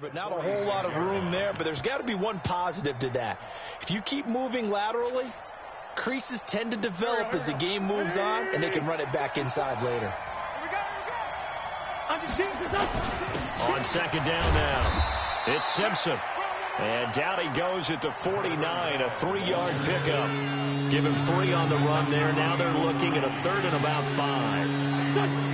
but not a whole lot of room there. But there's got to be one positive to that. If you keep moving laterally, creases tend to develop as the game moves on, and they can run it back inside later. On second down now, it's Simpson. And down he goes at the 49, a 3-yard pickup. Give him 3 on the run there. Now they're looking at a 3rd and about 5.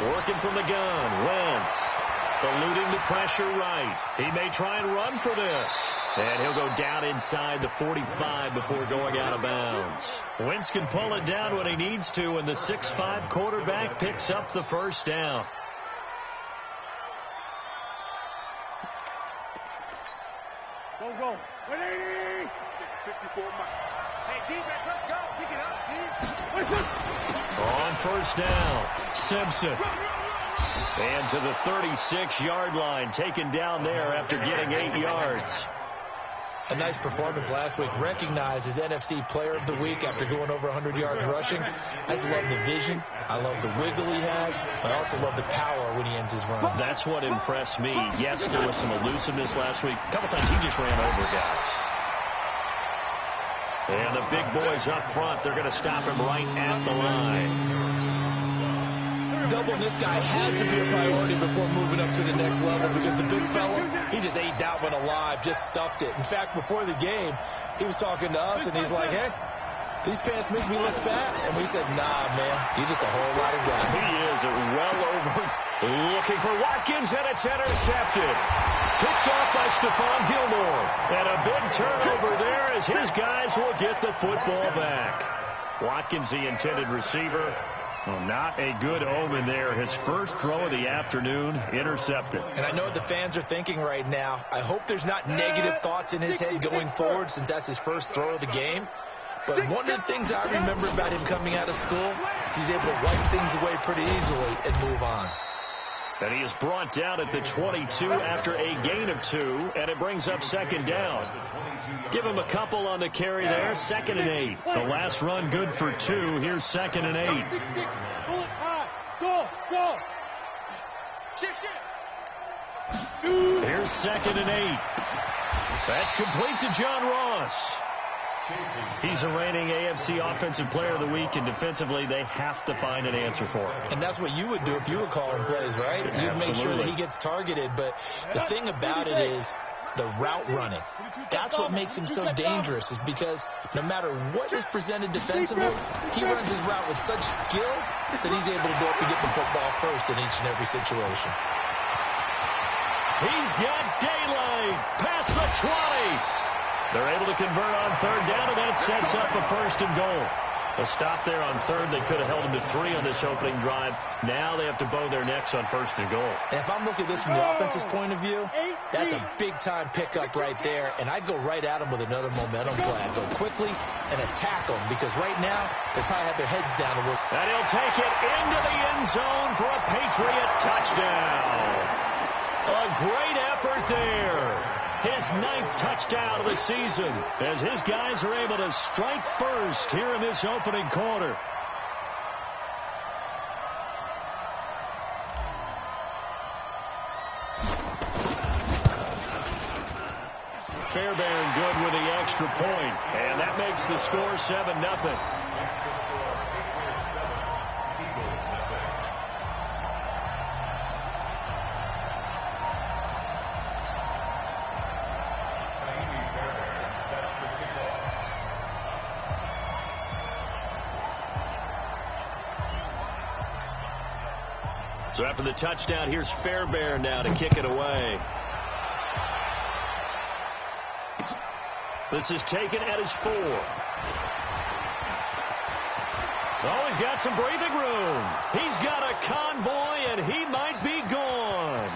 Working from the gun, Wentz. Eluding the pressure right. He may try and run for this. And he'll go down inside the 45 before going out of bounds. Wentz can pull it down when he needs to, and the 6'5" quarterback picks up the first down. Go. Ready? 54 miles. Hey, defense, let's go. Pick it up, team. On first down, Simpson. And to the 36-yard line, taken down there after getting 8 yards. A nice performance last week. Recognized as NFC Player of the Week after going over 100 yards rushing. I just love the vision. I love the wiggle he has. I also love the power when he ends his runs. That's what impressed me. Yes, there was some elusiveness last week. A couple times he just ran over guys. And the big boys up front, they're going to stop him right at the line. Doubling this guy has to be a priority before moving up to the next level, because the big fella, he just ate that one alive, just stuffed it. In fact, before the game, he was talking to us, and he's like, hey, these pants make me look fat. And we said, nah, man, you're just a whole lot of guy. He is well over. Looking for Watkins, and it's intercepted. Picked off by Stephon Gilmore. And a big turnover there as his guys will get the football back. Watkins, the intended receiver. Well, not a good omen there. His first throw of the afternoon, intercepted. And I know what the fans are thinking right now. I hope there's not negative thoughts in his head going forward, since that's his first throw of the game. But one of the things I remember about him coming out of school is he's able to wipe things away pretty easily and move on. And he is brought down at the 22 after a gain of 2, and it brings up second down. Give him a couple on the carry there. 2nd and 8. The last run good for 2. Here's 2nd and 8. Go. Here's 2nd and 8. That's complete to John Ross. He's a reigning AFC Offensive Player of the Week, and defensively they have to find an answer for him. And that's what you would do if you were calling plays, right? You'd make sure that he gets targeted. But the thing about it is the route running. That's what makes him so dangerous, is because no matter what is presented defensively, he runs his route with such skill that he's able to go up and get the football first in each and every situation. He's got daylight past the 20. They're able to convert on 3rd down, and that sets up a 1st and goal. A stop there on 3rd. They could have held him to 3 on this opening drive. Now they have to bow their necks on 1st and goal. And if I'm looking at this from the offense's point of view, that's a big-time pickup right there. And I'd go right at him with another momentum play. I'd go quickly and attack them, because right now they probably have their heads down a little. And he'll take it into the end zone for a Patriot touchdown. A great effort there. His 9th touchdown of the season, as his guys are able to strike first here in this opening quarter. Fairbairn good with the extra point, and that makes the score 7-0. So after the touchdown, here's Fairbairn now to kick it away. This is taken at his 4. Oh, he's got some breathing room. He's got a convoy, and he might be gone.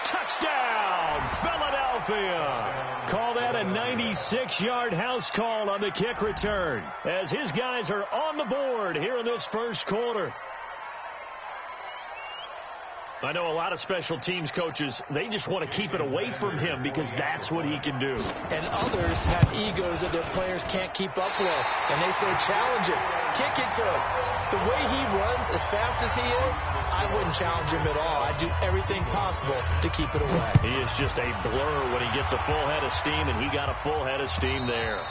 Touchdown, Philadelphia. Call that a 96-yard house call on the kick return, as his guys are on the board here in this first quarter. I know a lot of special teams coaches, they just want to keep it away from him because that's what he can do. And others have egos that their players can't keep up with. And they say, challenge him, kick it to him. The way he runs, as fast as he is, I wouldn't challenge him at all. I'd do everything possible to keep it away. He is just a blur when he gets a full head of steam, and he got a full head of steam there.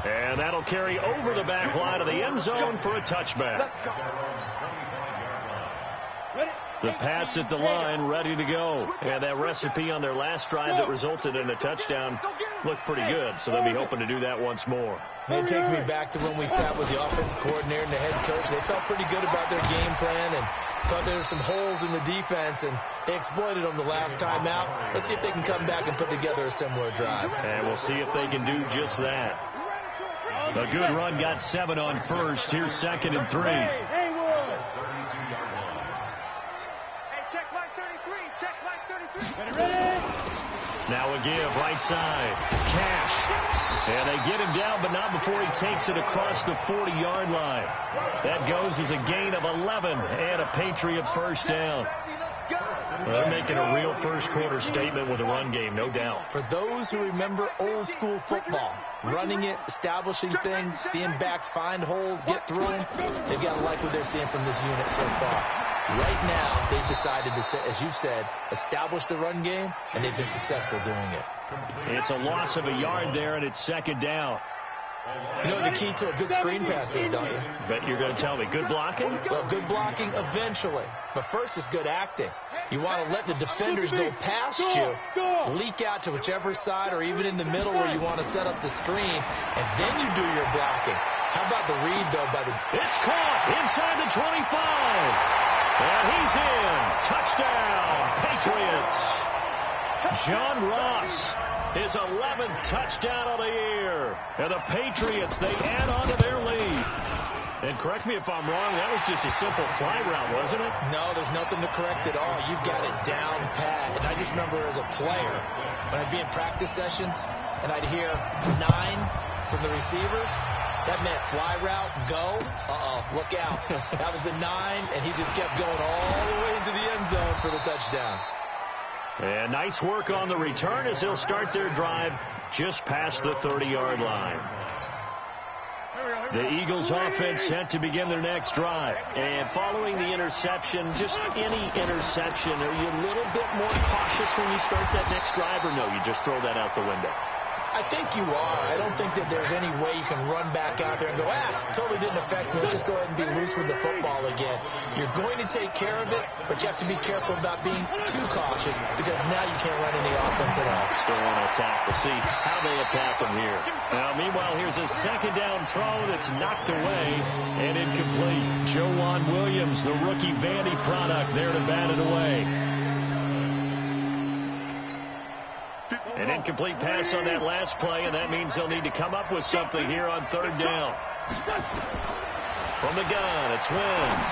And that'll carry over the back line of the end zone for a touchback. The Pats at the line, ready to go. And that recipe on their last drive that resulted in a touchdown looked pretty good, so they'll be hoping to do that once more. It takes me back to when we sat with the offensive coordinator and the head coach. They felt pretty good about their game plan and thought there were some holes in the defense, and they exploited them the last time out. Let's see if they can come back and put together a similar drive. And we'll see if they can do just that. A good run got 7 on first. Here's 2nd and 3. Now a give, right side. Cash. And they get him down, but not before he takes it across the 40-yard line. That goes as a gain of 11 and a Patriot first down. They're making a real first-quarter statement with a run game, no doubt. For those who remember old-school football, running it, establishing things, seeing backs find holes, get through them, they've got to like what they're seeing from this unit so far. Right now, they've decided to, as you've said, establish the run game, and they've been successful doing it. It's a loss of a yard there, and it's 2nd down. You know what the key to a good screen pass is, don't you? Bet you're going to tell me. Good blocking? Well, good blocking eventually. But first is good acting. You want to let the defenders go past you, leak out to whichever side or even in the middle where you want to set up the screen, and then you do your blocking. How about the read, though, by the... It's caught inside the 25. And he's in. Touchdown, Patriots. John Ross, his 11th touchdown of the year. And the Patriots, they add on to their lead. And correct me if I'm wrong, that was just a simple fly route, wasn't it? No, there's nothing to correct at all. You've got it down pat. And I just remember as a player, when I'd be in practice sessions, and I'd hear 9 from the receivers, that meant fly route, go. Look out. That was the 9, and he just kept going all the way into the end zone for the touchdown. And nice work on the return as they'll start their drive just past the 30-yard line. The Eagles offense set to begin their next drive. And following the interception, just any interception, are you a little bit more cautious when you start that next drive, or no, you just throw that out the window? I think you are. I don't think that there's any way you can run back out there and go, totally didn't affect me. Let's just go ahead and be loose with the football again. You're going to take care of it, but you have to be careful about being too cautious because now you can't run any offense at all. Still want to attack. We'll see how they attack them here. Now, meanwhile, here's a 2nd down throw that's knocked away and incomplete. Joejuan Williams, the rookie Vandy product, there to bat it away. An incomplete pass on that last play, and that means they'll need to come up with something here on 3rd down. From the gun, it's Wins.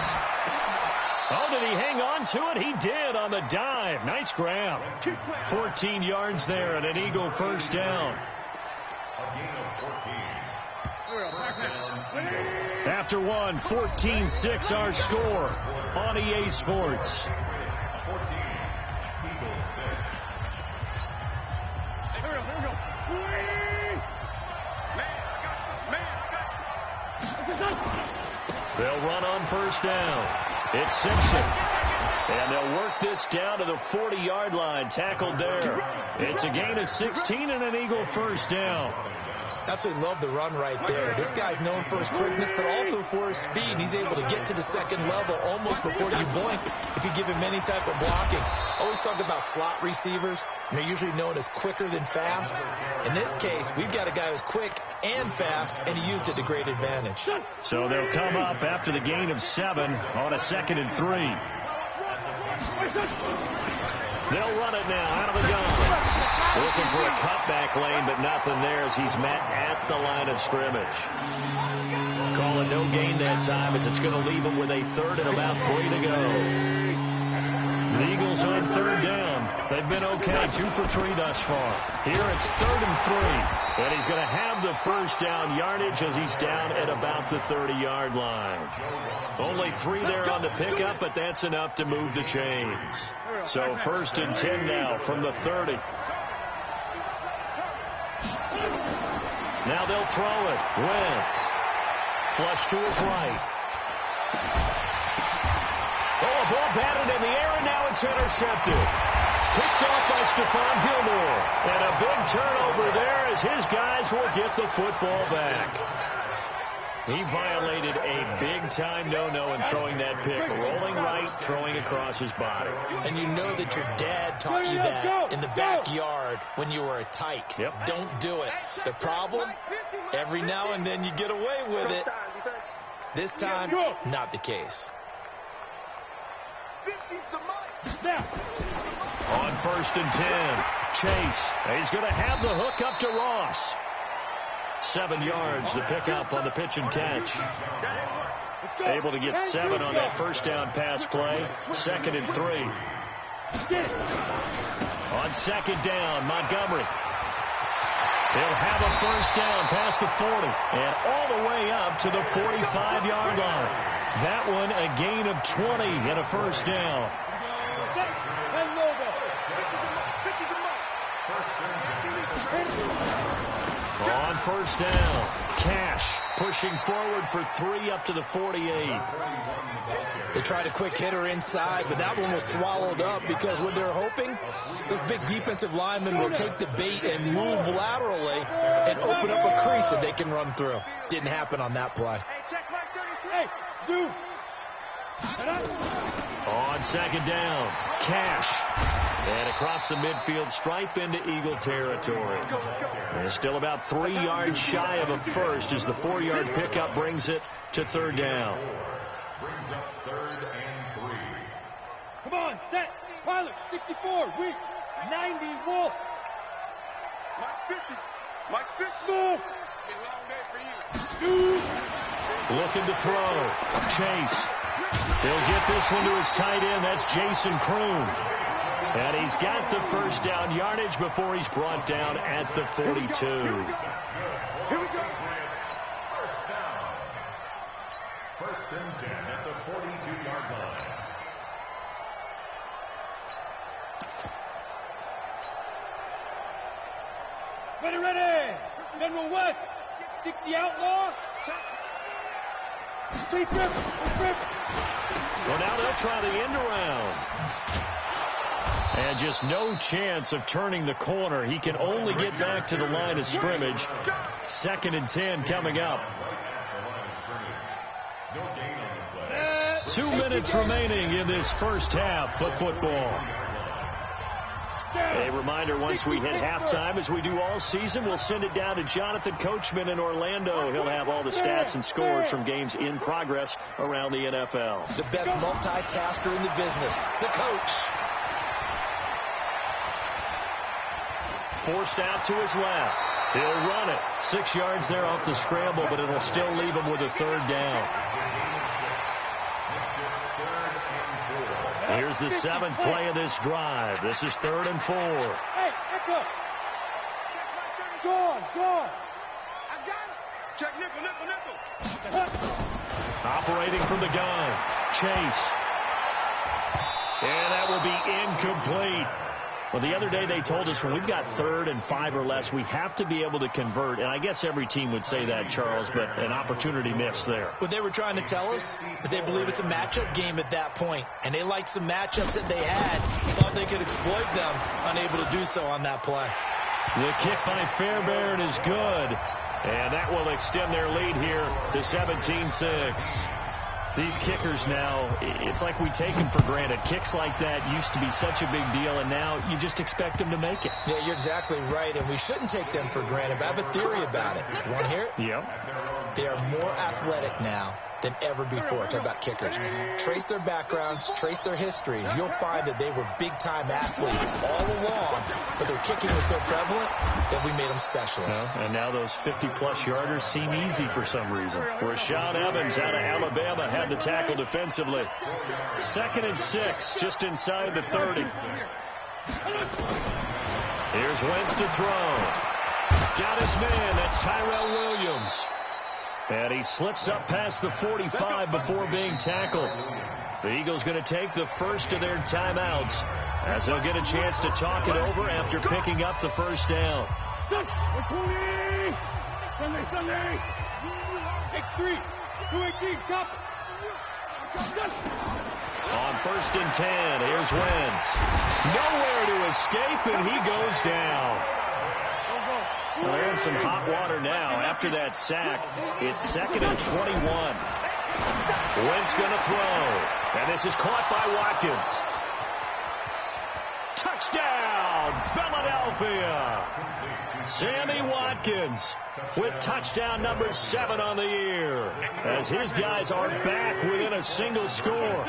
Oh, did he hang on to it? He did on the dive. Nice grab. 14 yards there and an Eagle first down. After one, 14-6 our score on EA Sports. They'll run on first down. It's Simpson. And they'll work this down to the 40-yard line. Tackled there. It's a gain of 16 and an Eagle first down. Absolutely love the run right there. This guy's known for his quickness, but also for his speed. He's able to get to the 2nd level almost before you blink if you give him any type of blocking. Always talk about slot receivers, and they're usually known as quicker than fast. In this case, we've got a guy who's quick and fast, and he used it to great advantage. So they'll come up after the gain of 7 on a 2nd and 3. They'll run it now out of the gun. Looking for a cutback lane, but nothing there as he's met at the line of scrimmage. Call it no gain that time as it's going to leave him with a 3rd and about 3 to go. The Eagles on third down. They've been okay, 2 for 3 thus far. Here it's 3rd and 3. And he's going to have the first down yardage as he's down at about the 30-yard line. Only 3 there on the pickup, but that's enough to move the chains. So 1st and 10 now from the 30. Now they'll throw it. Wentz. Flush to his right. Oh, a ball batted in the air, and now it's intercepted. Picked off by Stephon Gilmore. And a big turnover there as his guys will get the football back. He violated a big-time no-no in throwing that pick. Rolling right, throwing across his body. And you know that your dad taught you that in the backyard when you were a tyke. Yep. Don't do it. The problem, every now and then you get away with it. This time, not the case. On 1st and 10, Chase. He's going to have the hook up to Ross. 7 yards, the pickup on the pitch and catch. Able to get 7 on that first down pass play. 2nd and 3. On 2nd down, Montgomery. He'll have a first down past the 40 and all the way up to the 45-yard line. That one a gain of 20 and a first down. On 1st down, Cash pushing forward for 3 up to the 48. They tried a quick hitter inside, but that one was swallowed up because what they're hoping, this big defensive lineman will take the bait and move laterally and open up a crease that they can run through. Didn't happen on that play. On 2nd down, Cash. And across the midfield stripe into Eagle territory. And still about 3 yards shy of a first as the 4-yard pickup brings it to 3rd down. Brings up 3rd and 3. Come on, set. Pilot, 64, weak, 90, Wolf. Mike 50. Mike 50. Move. Get a long day for you. Shoot. Looking to throw. Chase. He'll get this one to his tight end. That's Jason Kroon. And he's got the first down yardage before he's brought down at the 42. Here we go. 1st and 10 at the 42-yard line. Ready. General West. 60 outlaw. Free grip. So now they'll try the end around. And just no chance of turning the corner. He can only get back to the line of scrimmage. 2nd and 10 coming up. 2 minutes remaining in this first half of football. A reminder, once we hit halftime, as we do all season, we'll send it down to Jonathan Coachman in Orlando. He'll have all the stats and scores from games in progress around the NFL. The best multitasker in the business, the coach. Forced out to his left. He'll run it. 6 yards there off the scramble, but it'll still leave him with a 3rd down. Here's the 7th play of this drive. This is 3rd and 4. Hey, Echo. Go on. I got it. Check nickel. Operating from the gun. Chase. And that will be incomplete. Well, the other day they told us when we've got 3rd and 5 or less, we have to be able to convert. And I guess every team would say that, Charles, but an opportunity missed there. What they were trying to tell us is they believe it's a matchup game at that point. And they liked some matchups that they had. Thought they could exploit them. Unable to do so on that play. The kick by Fairbairn is good. And that will extend their lead here to 17-6. These kickers now, it's like we take them for granted. Kicks like that used to be such a big deal, and now you just expect them to make it. Yeah, you're exactly right, and we shouldn't take them for granted. But I have a theory about it. You want to hear it? Yep. They are more athletic now than ever before. Talk about kickers. Trace their backgrounds, trace their histories. You'll find that they were big-time athletes all along, but their kicking was so prevalent that we made them specialists. And now those 50-plus yarders seem easy for some reason. Rashaan Evans out of Alabama had the tackle defensively. 2nd and 6, just inside the 30. Here's Wentz to throw. Got his man. That's Tyrell Williams. And he slips up past the 45 before being tackled. The Eagles going to take the first of their timeouts as they'll get a chance to talk it over after picking up the first down. Sunday. X3. 218. Chop. On 1st and 10, here's Wentz. Nowhere to escape, and he goes down. Well, they're in some hot water now. After that sack, it's 2nd and 21. Wentz going to throw. And this is caught by Watkins. Touchdown, Philadelphia. Sammy Watkins with touchdown number 7 on the year, as his guys are back within a single score.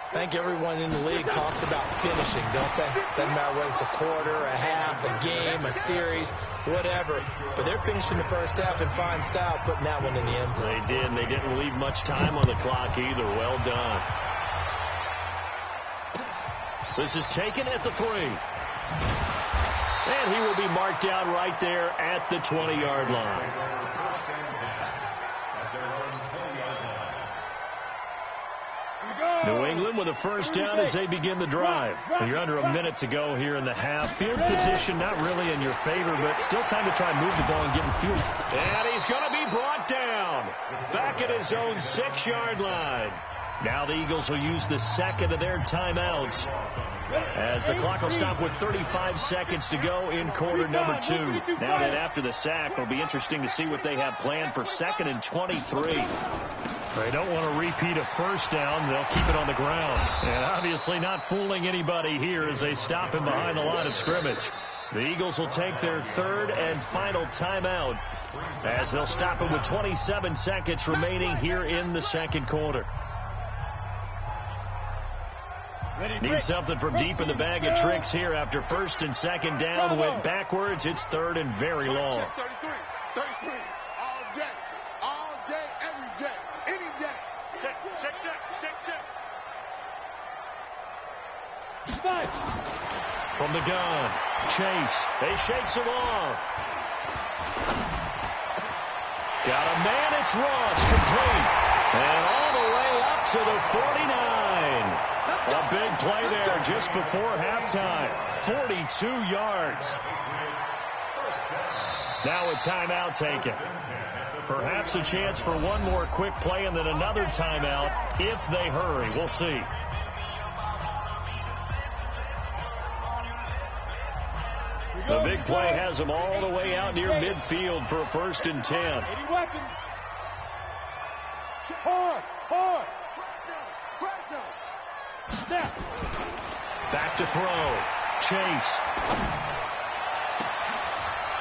I think everyone in the league talks about finishing, don't they? Doesn't matter whether it's a quarter, a half, a game, a series, whatever. But they're finishing the first half in fine style, putting that one in the end zone. They did, and they didn't leave much time on the clock either. Well done. This is taken at the 3. And he will be marked down right there at the 20-yard line. New England with a first down as they begin the drive. You're under a minute to go here in the half. Field position not really in your favor, but still time to try and move the ball and get in field. And he's going to be brought down back at his own 6-yard line. Now the Eagles will use the second of their timeouts as the clock will stop with 35 seconds to go in quarter number 2. Now that after the sack, it'll be interesting to see what they have planned for 2nd and 23. They don't want to repeat a first down. They'll keep it on the ground. And obviously not fooling anybody here as they stop him behind the line of scrimmage. The Eagles will take their 3rd and final timeout as they'll stop him with 27 seconds remaining here in the second quarter. Need something from deep in the bag of tricks here after 1st and 2nd down. Went backwards. It's 3rd and very long. 33. All day, every day, any day. Check. From the gun, Chase. They shakes him off. Got a man. It's Ross, complete. And all the way up to the 49. A big play there just before halftime. 42 yards. Now a timeout taken. Perhaps a chance for one more quick play and then another timeout if they hurry. We'll see. The big play has them all the way out near midfield for a 1st and 10. Hard. Back to throw. Chase.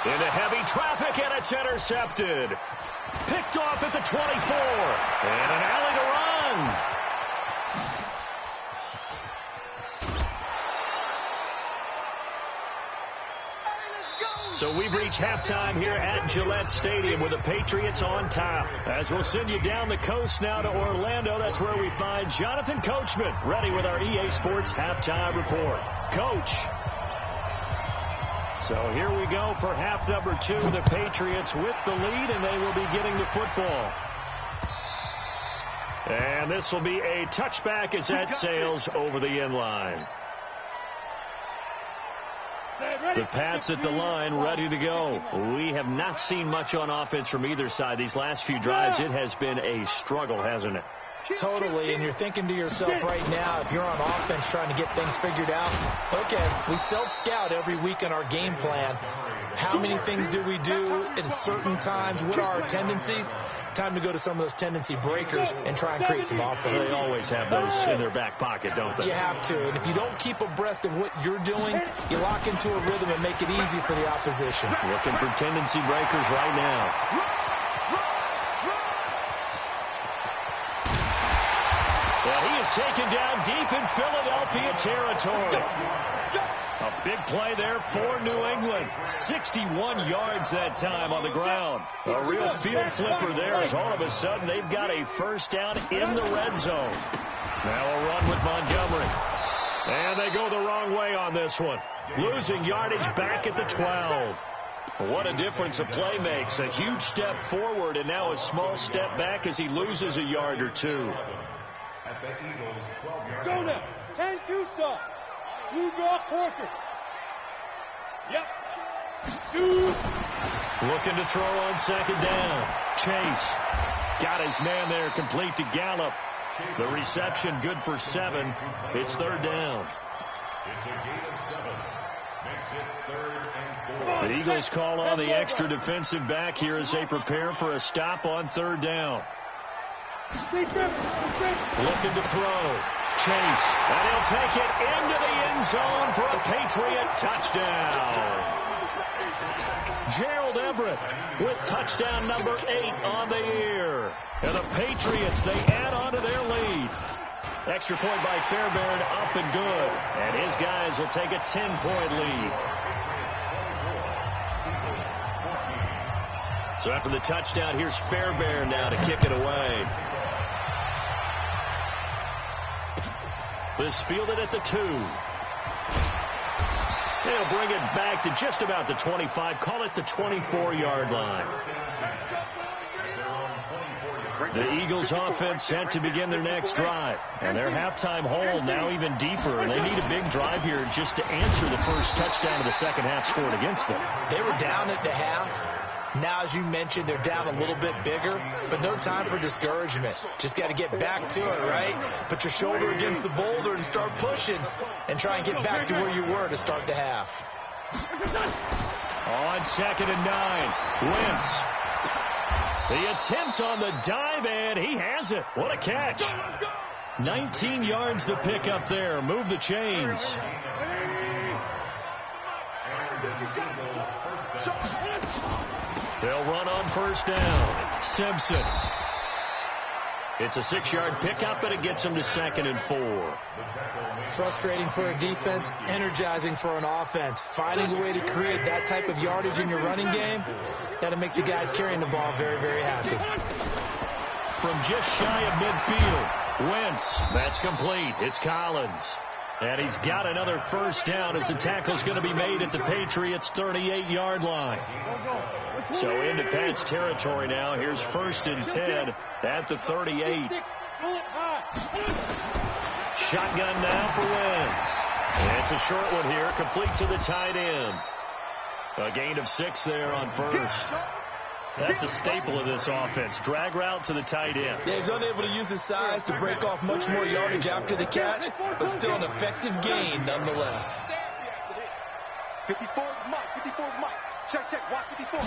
Into heavy traffic, and it's intercepted. Picked off at the 24. And an alley to run. So we've reached halftime here at Gillette Stadium with the Patriots on top. As we'll send you down the coast now to Orlando, that's where we find Jonathan Coachman ready with our EA Sports Halftime Report. Coach. So here we go for half number 2. The Patriots with the lead, and they will be getting the football. And this will be a touchback as that sails over the end line. The Pats at the line, ready to go. We have not seen much on offense from either side. These last few drives, it has been a struggle, hasn't it? Totally, and you're thinking to yourself right now, if you're on offense trying to get things figured out, okay, we self-scout every week on our game plan. How many things do we do at certain times? What are our tendencies? Time to go to some of those tendency breakers and try and create some offense. They always have those in their back pocket, don't they? You have to, and if you don't keep abreast of what you're doing, you lock into a rhythm and make it easy for the opposition. Looking for tendency breakers right now. taken down deep in Philadelphia territory. A big play there for New England. 61 yards that time on the ground. A real field flipper there as all of a sudden they've got a first down in the red zone. Now a run with Montgomery. And they go the wrong way on this one. Losing yardage back at the 12. What a difference a play makes. A huge step forward and now a small step back as he loses a yard or two. Go now. 10-2 stop. Blue draw quarter. Yep. 2. Looking to throw on second down. Chase. Got his man there complete to Gallup. The reception good for 7. It's third down. It's a gain of 7. Makes it 3rd and 4. The Eagles call on the extra defensive back here as they prepare for a stop on third down. Looking to throw. Chase. And he'll take it into the end zone for a Patriot touchdown. Gerald Everett with touchdown number 8 on the year. And the Patriots, they add on to their lead. Extra point by Fairbairn, up and good. And his guys will take a 10-point lead. So after the touchdown, here's Fairbairn now to kick it away. This fielded at the 2. They'll bring it back to just about the 25. Call it the 24-yard line. The Eagles offense set to begin their next drive. And their halftime hole now even deeper. And they need a big drive here just to answer the first touchdown of the second half scored against them. They were down at the half. Now, as you mentioned, they're down a little bit bigger, but no time for discouragement. Just got to get back to it, right? Put your shoulder against the boulder and start pushing and try and get back to where you were to start the half. On second and 9, Wentz. The attempt on the dive, and he has it. What a catch. 19 yards to pick up there. Move the chains. They'll run on first down. Simpson. It's a 6-yard pickup, and it gets them to second and 4. Frustrating for a defense, energizing for an offense. Finding a way to create that type of yardage in your running game, that'll make the guys carrying the ball very, very happy. From just shy of midfield, Wentz. That's complete. It's Collins. And he's got another first down as the tackle's going to be made at the Patriots' 38-yard line. So into Pat's territory now. Here's 1st and 10 at the 38. Shotgun now for Wentz. And it's a short one here, complete to the tight end. A gain of 6 there on first. That's a staple of this offense. Drag route to the tight end. Yeah, he's unable to use his size to break off much more yardage after the catch, but still an effective gain nonetheless. 54 is Mike. 54 is Mike. Check, watch 54.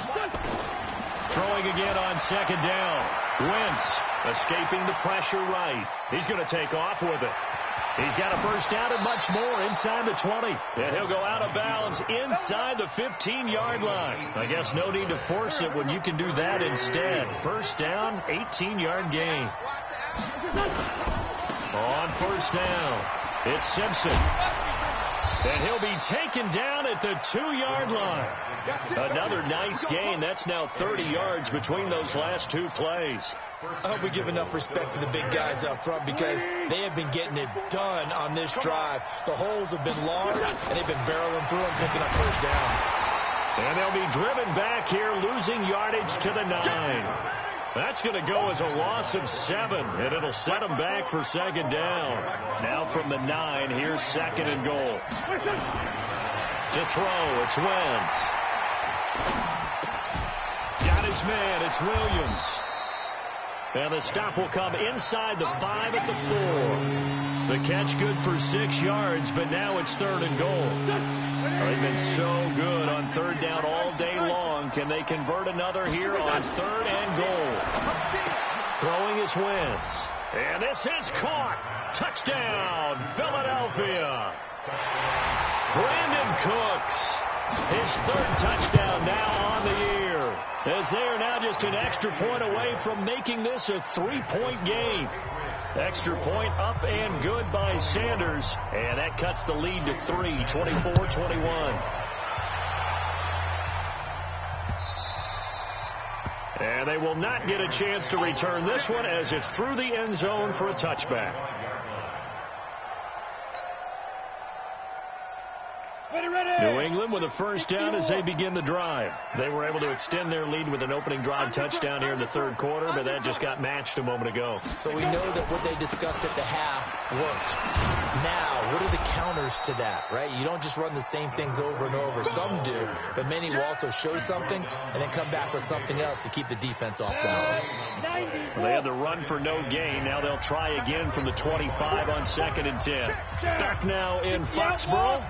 Throwing again on second down. Wentz escaping the pressure right. He's going to take off with it. He's got a first down and much more inside the 20. And he'll go out of bounds inside the 15-yard line. I guess no need to force it when you can do that instead. First down, 18-yard gain. On first down, it's Simpson. And he'll be taken down at the 2-yard line. Another nice gain. That's now 30 yards between those last 2 plays. I hope we give enough respect to the big guys up front because they have been getting it done on this drive. The holes have been large, and they've been barreling through and picking up first downs. And they'll be driven back here, losing yardage to the 9. That's going to go as a loss of 7, and it'll set them back for second down. Now from the 9, here's second and goal. To throw, it's Wentz. Got his man, it's Williams. And the stop will come inside the 5 at the 4. The catch good for 6 yards, but now it's third and goal. They've been so good on third down all day long. Can they convert another here on third and goal? Throwing is Wentz. And this is caught. Touchdown, Philadelphia. Brandon Cooks. His third touchdown now on the year, as they are now just an extra point away from making this a 3-point game. Extra point up and good by Sanders, and that cuts the lead to 3, 24-21. And they will not get a chance to return this one as it's through the end zone for a touchback. New England with a first down as they begin the drive. They were able to extend their lead with an opening drive touchdown here in the third quarter, but that just got matched a moment ago. So we know that what they discussed at the half worked. Now, what are the counters to that, right? You don't just run the same things over and over. Some do, but many will also show something and then come back with something else to keep the defense off balance. Well, they had the run for no gain. Now they'll try again from the 25 on 2nd and 10. Back now in Foxborough.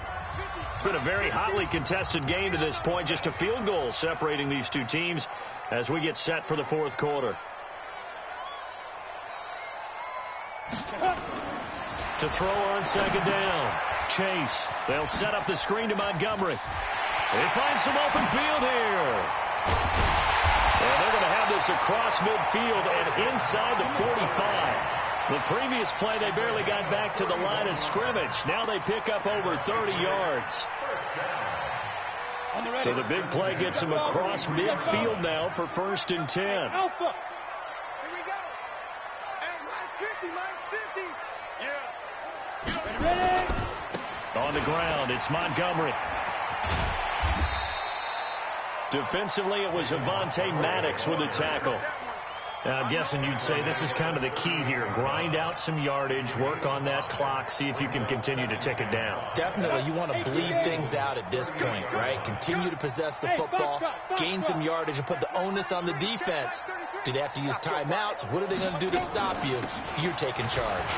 It's been a very hotly contested game to this point. Just a field goal separating these two teams as we get set for the fourth quarter. To throw on 2nd down. Chase. They'll set up the screen to Montgomery. They find some open field here. And they're going to have this across midfield and inside the 45. The previous play, they barely got back to the line of scrimmage. Now they pick up over 30 yards. So the big play gets them across midfield now for 1st and 10. Here we go. Hey, Mike's 50. Yeah. Ready? On the ground, it's Montgomery. Defensively, it was Avonte Maddox with a tackle. I'm guessing you'd say this is kind of the key here. Grind out some yardage, work on that clock, see if you can continue to tick it down. Definitely. You want to bleed things out at this point, right? Continue to possess the football, gain some yardage, and put the onus on the defense. Do they have to use timeouts? What are they going to do to stop you? You're taking charge.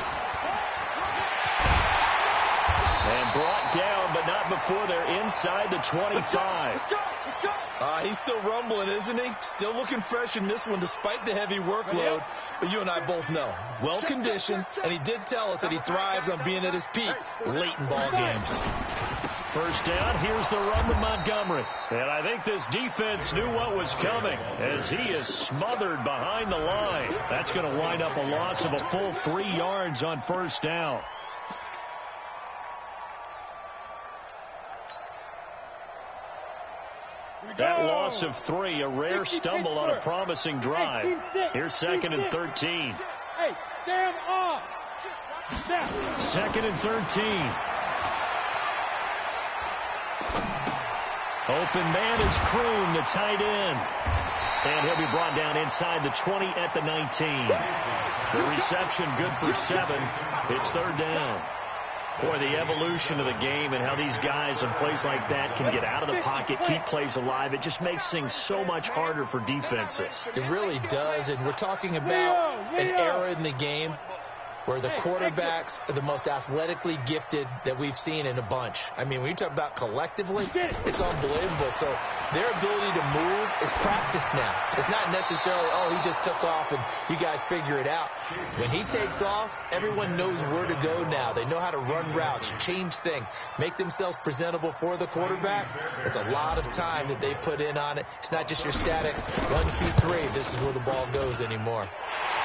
And brought down, but not before they're inside the 25. He's still rumbling, isn't he? Still looking fresh in this one despite the heavy workload. But you and I both know, well-conditioned, and he did tell us that he thrives on being at his peak late in ball games. First down, here's the run with Montgomery. And I think this defense knew what was coming as he is smothered behind the line. That's going to wind up a loss of a full 3 yards on first down. That loss of 3, a rare stumble on a promising drive. Here's 2nd and 13. Hey, stand off. 2nd and 13. Open man is Kroon, the tight end. And he'll be brought down inside the 20 at the 19. The reception good for 7. It's 3rd down. Boy, the evolution of the game and how these guys in plays like that can get out of the pocket, keep plays alive, it just makes things so much harder for defenses. It really does, and we're talking about an era in the game where the quarterbacks are the most athletically gifted that we've seen in a bunch. I mean, when you talk about collectively, it's unbelievable. So their ability to move is practiced now. It's not necessarily, oh, he just took off and you guys figure it out. When he takes off, everyone knows where to go now. They know how to run routes, change things, make themselves presentable for the quarterback. It's a lot of time that they put in on it. It's not just your static 1, 2, 3. This is where the ball goes anymore.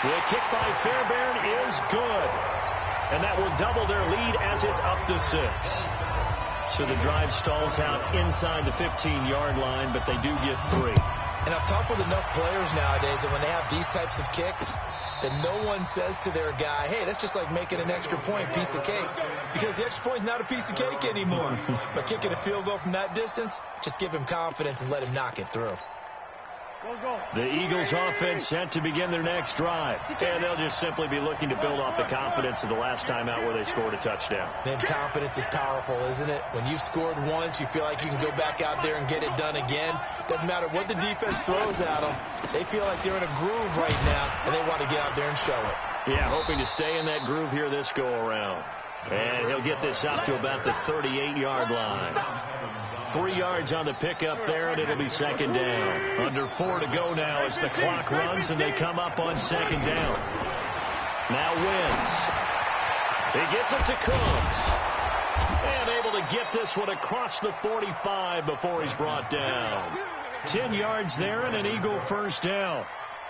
The kick by Fairbairn is good. And that will double their lead as it's up to 6. So the drive stalls out inside the 15-yard line, but they do get 3. And I've talked with enough players nowadays that when they have these types of kicks, that no one says to their guy, hey, that's just like making an extra point, piece of cake. Because the extra point is not a piece of cake anymore. But kicking a field goal from that distance, just give him confidence and let him knock it through. The Eagles offense set to begin their next drive. And they'll just simply be looking to build off the confidence of the last time out where they scored a touchdown. Man, confidence is powerful, isn't it? When you've scored once, you feel like you can go back out there and get it done again. Doesn't matter what the defense throws at them. They feel like they're in a groove right now, and they want to get out there and show it. Yeah, hoping to stay in that groove here this go-around. And he'll get this up to about the 38-yard line. 3 yards on the pickup there, and it'll be 2nd down. Under 4 to go now as the clock runs, and they come up on 2nd down. Now Wentz. He gets it to Cooks. And able to get this one across the 45 before he's brought down. 10 yards there and an Eagle first down.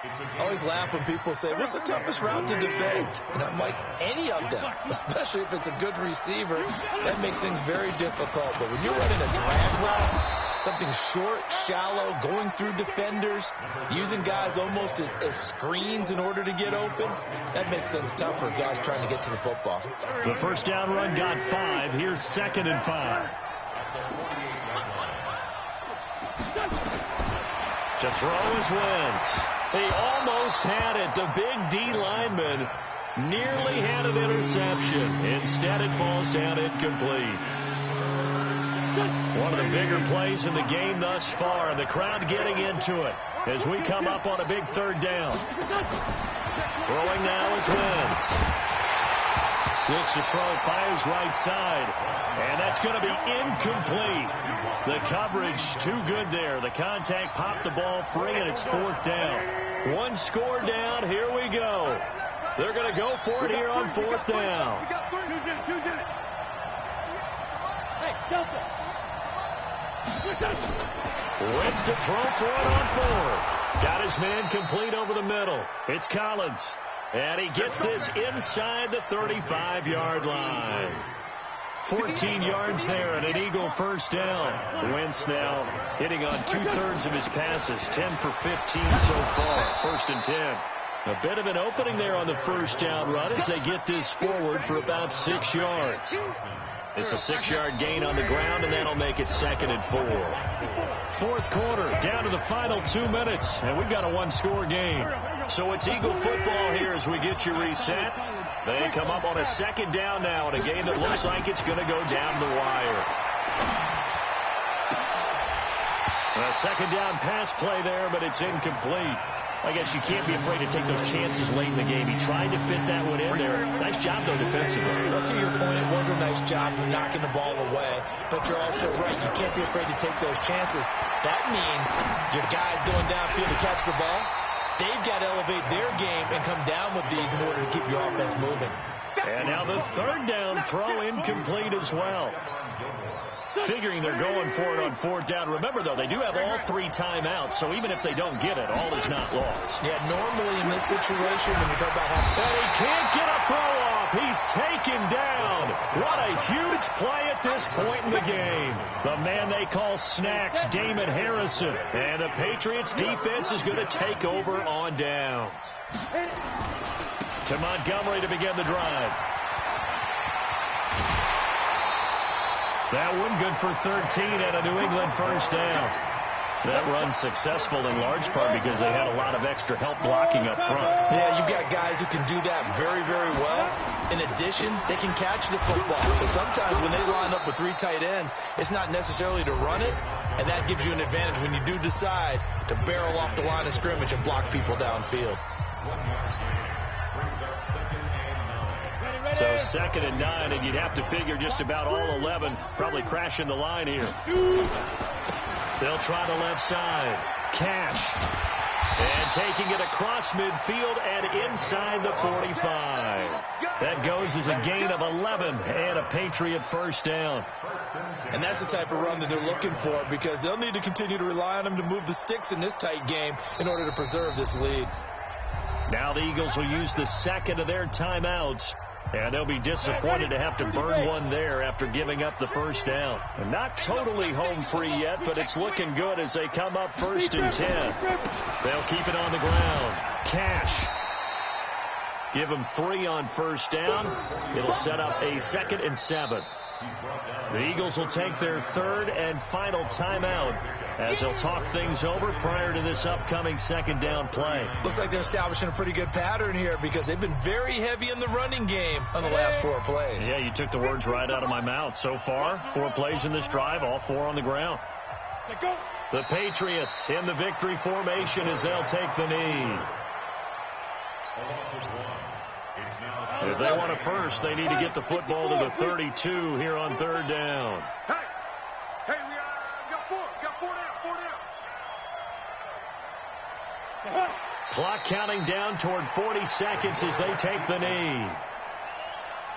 I always laugh when people say, what's the toughest route to defend? And I'm like, any of them, especially if it's a good receiver. That makes things very difficult. But when you're running a drag route, something short, shallow, going through defenders, using guys almost as screens in order to get open, that makes things tough for guys trying to get to the football. The first down run got 5. Here's 2nd and 5. To throw is Wentz. He almost had it. The big D lineman nearly had an interception. Instead, it falls down incomplete. One of the bigger plays in the game thus far. The crowd getting into it as we come up on a big 3rd down. Throwing now is Wentz. Looks to throw, fires right side. And that's going to be incomplete. The coverage too good there. The contact popped the ball free, and it's 4th down. 1 score down. Here we go. They're going to go for it here on 4th down. Hey, Delta. Wentz to throw for it on 4th. Got his man complete over the middle. It's Collins. And he gets this inside the 35-yard line. 14 yards there and an Eagle first down. Wentz now hitting on 2/3 of his passes. 10 for 15 so far. 1st and 10. A bit of an opening there on the first down run as they get this forward for about 6 yards. It's a 6-yard gain on the ground, and that'll make it 2nd and 4. 4th quarter, down to the final 2 minutes, and we've got a 1-score game. So it's Eagle football here as we get you reset. They come up on a 2nd down now in a game that looks like it's going to go down the wire. A 2nd down pass play there, but it's incomplete. I guess you can't be afraid to take those chances late in the game. He tried to fit that one in there. Nice job, though, defensively. Well, to your point, it was a nice job of knocking the ball away. But you're also right. You can't be afraid to take those chances. That means your guys going downfield to catch the ball, they've got to elevate their game and come down with these in order to keep your offense moving. And now the 3rd down throw incomplete as well. Figuring they're going for it on 4th down. Remember, though, they do have all 3 timeouts, so even if they don't get it, all is not lost. Yeah, normally in this situation, when you talk about having... And he can't get a throw off. He's taken down. What a huge play at this point in the game. The man they call Snacks, Damon Harrison. And the Patriots defense is going to take over on downs. To Montgomery to begin the drive. That one good for 13 and a New England first down. That run's successful in large part because they had a lot of extra help blocking up front. Yeah, you've got guys who can do that very, very well. In addition, they can catch the football. So sometimes when they line up with 3 tight ends, it's not necessarily to run it, and that gives you an advantage when you do decide to barrel off the line of scrimmage and block people downfield. So 2nd and 9, and you'd have to figure just about all 11 probably crashing the line here. They'll try the left side. Cash. And taking it across midfield and inside the 45. That goes as a gain of 11 and a Patriot first down. And that's the type of run that they're looking for because they'll need to continue to rely on them to move the sticks in this tight game in order to preserve this lead. Now the Eagles will use the 2nd of their timeouts. And they'll be disappointed to have to burn one there after giving up the first down. And not totally home free yet, but it's looking good as they come up 1st and 10. They'll keep it on the ground. Cash. Give them 3 on first down. It'll set up a 2nd and 7. The Eagles will take their 3rd and final timeout as they'll talk things over prior to this upcoming 2nd down play. Looks like they're establishing a pretty good pattern here because they've been very heavy in the running game on the last 4 plays. Yeah, you took the words right out of my mouth. So far, 4 plays in this drive, all 4 on the ground. The Patriots in the victory formation as they'll take the knee. If they want a first, they need to get the football to the 32 here on 3rd down. Hey, we got 4. We got 4 down. Clock counting down toward 40 seconds as they take the knee.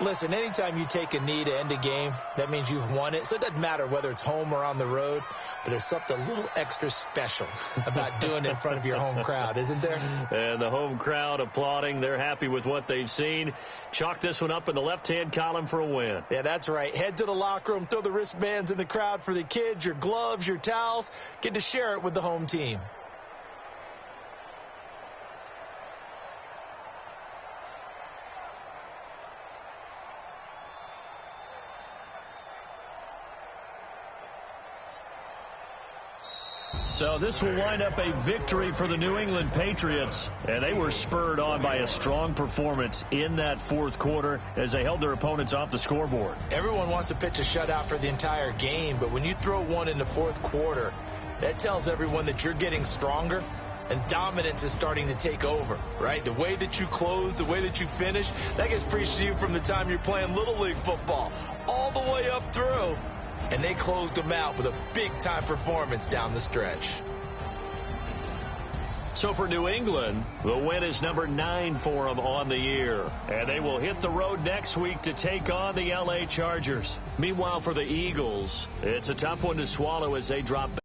Listen, anytime you take a knee to end a game, that means you've won it. So it doesn't matter whether it's home or on the road, but there's something a little extra special about doing it in front of your home crowd, isn't there? And the home crowd applauding. They're happy with what they've seen. Chalk this one up in the left-hand column for a win. Yeah, that's right. Head to the locker room, throw the wristbands in the crowd for the kids, your gloves, your towels. Get to share it with the home team. So this will wind up a victory for the New England Patriots, and they were spurred on by a strong performance in that fourth quarter as they held their opponents off the scoreboard. Everyone wants to pitch a shutout for the entire game, but when you throw one in the fourth quarter, that tells everyone that you're getting stronger and dominance is starting to take over, right? The way that you close, the way that you finish, that gets preached to you from the time you're playing Little League football all the way up through. And they closed them out with a big-time performance down the stretch. So for New England, the win is number 9 for them on the year. And they will hit the road next week to take on the L.A. Chargers. Meanwhile, for the Eagles, it's a tough one to swallow as they drop back.